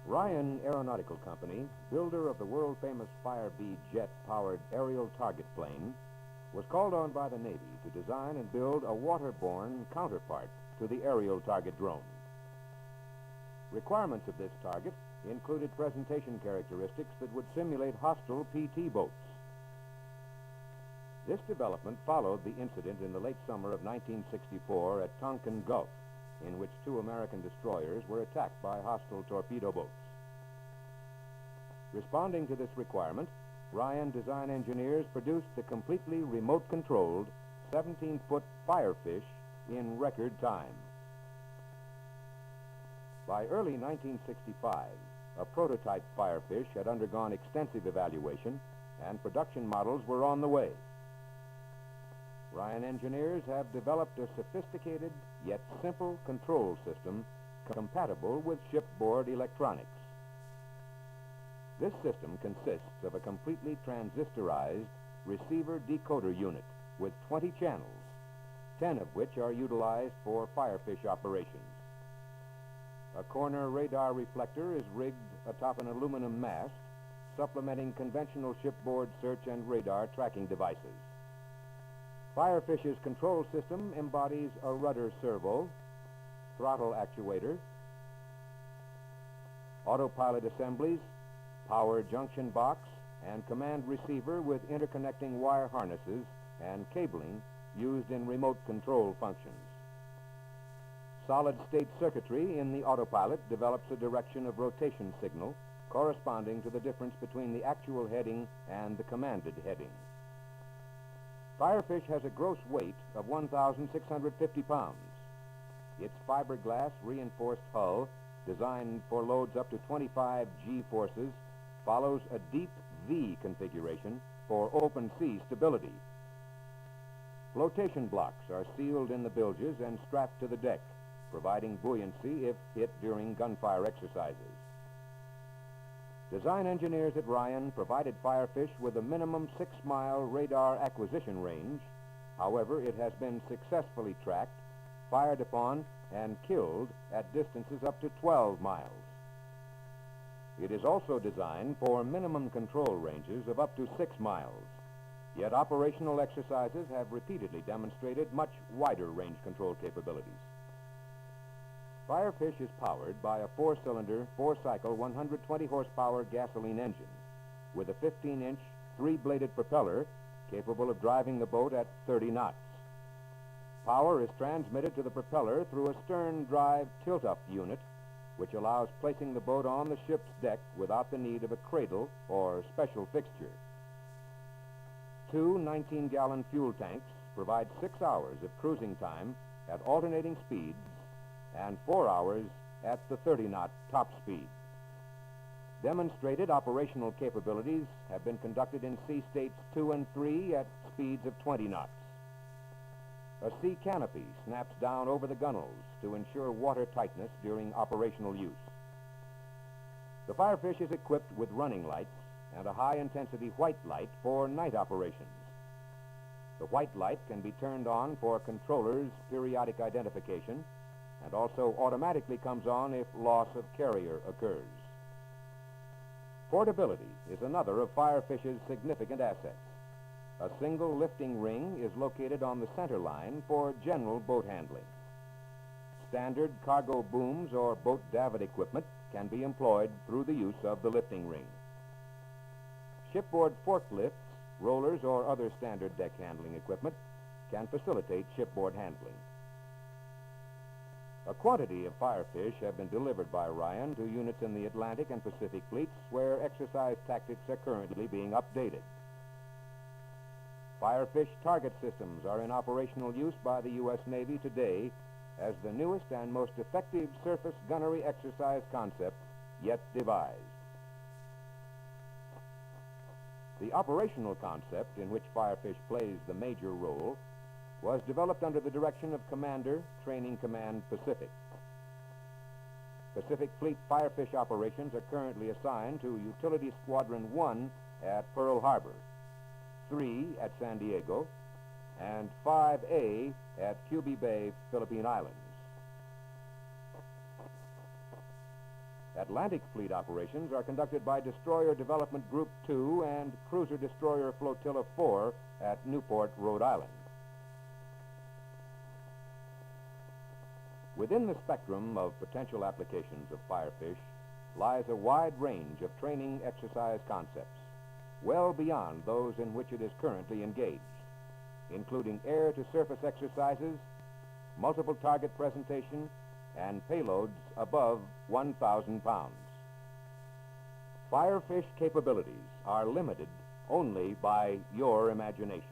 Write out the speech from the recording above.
Ryan Aeronautical Company, builder of the world-famous Firefish jet-powered aerial target plane, was called on by the Navy to design and build a waterborne counterpart to the aerial target drone. Requirements of this target included presentation characteristics that would simulate hostile PT boats. This development followed the incident in the late summer of 1964 at Tonkin Gulf, in which two American destroyers were attacked by hostile torpedo boats. Responding to this requirement, Ryan design engineers produced the completely remote-controlled 17-foot Firefish in record time. By early 1965, a prototype Firefish had undergone extensive evaluation, and production models were on the way. Ryan engineers have developed a sophisticated yet simple control system compatible with shipboard electronics. This system consists of a completely transistorized receiver decoder unit with 20 channels, 10 of which are utilized for Firefish operations. A corner radar reflector is rigged atop an aluminum mast, supplementing conventional shipboard search and radar tracking devices. Firefish's control system embodies a rudder servo, throttle actuator, autopilot assemblies, power junction box, and command receiver with interconnecting wire harnesses and cabling used in remote control functions. Solid-state circuitry in the autopilot develops a direction of rotation signal corresponding to the difference between the actual heading and the commanded heading. Firefish has a gross weight of 1,650 pounds. Its fiberglass reinforced hull, designed for loads up to 25 G-forces, follows a deep V configuration for open sea stability. Flotation blocks are sealed in the bilges and strapped to the deck, providing buoyancy if hit during gunfire exercises. Design engineers at Ryan provided Firefish with a minimum 6-mile radar acquisition range. However, it has been successfully tracked, fired upon, and killed at distances up to 12 miles. It is also designed for minimum control ranges of up to 6 miles, yet operational exercises have repeatedly demonstrated much wider range control capabilities. Firefish is powered by a 4-cylinder, 4-cycle, 120-horsepower gasoline engine with a 15-inch, 3-bladed propeller capable of driving the boat at 30 knots. Power is transmitted to the propeller through a stern-drive tilt-up unit, which allows placing the boat on the ship's deck without the need of a cradle or special fixture. Two 19-gallon fuel tanks provide 6 hours of cruising time at alternating speeds and 4 hours at the 30-knot top speed. Demonstrated operational capabilities have been conducted in sea states 2 and 3 at speeds of 20 knots. A sea canopy snaps down over the gunwales to ensure water tightness during operational use. The Firefish is equipped with running lights and a high-intensity white light for night operations. The white light can be turned on for controllers' periodic identification and also automatically comes on if loss of carrier occurs. Portability is another of Firefish's significant assets. A single lifting ring is located on the center line for general boat handling. Standard cargo booms or boat davit equipment can be employed through the use of the lifting ring. Shipboard forklifts, rollers, or other standard deck handling equipment can facilitate shipboard handling. A quantity of Firefish have been delivered by Ryan to units in the Atlantic and Pacific fleets where exercise tactics are currently being updated. Firefish target systems are in operational use by the U.S. Navy today as the newest and most effective surface gunnery exercise concept yet devised. The operational concept in which Firefish plays the major role was developed under the direction of Commander, Training Command Pacific. Pacific Fleet Firefish operations are currently assigned to Utility Squadron 1 at Pearl Harbor, 3 at San Diego, and 5A at QB Bay, Philippine Islands. Atlantic Fleet operations are conducted by Destroyer Development Group 2 and Cruiser Destroyer Flotilla 4 at Newport, Rhode Island. Within the spectrum of potential applications of Firefish lies a wide range of training exercise concepts, well beyond those in which it is currently engaged, including air-to-surface exercises, multiple target presentation, and payloads above 1,000 pounds. Firefish capabilities are limited only by your imagination.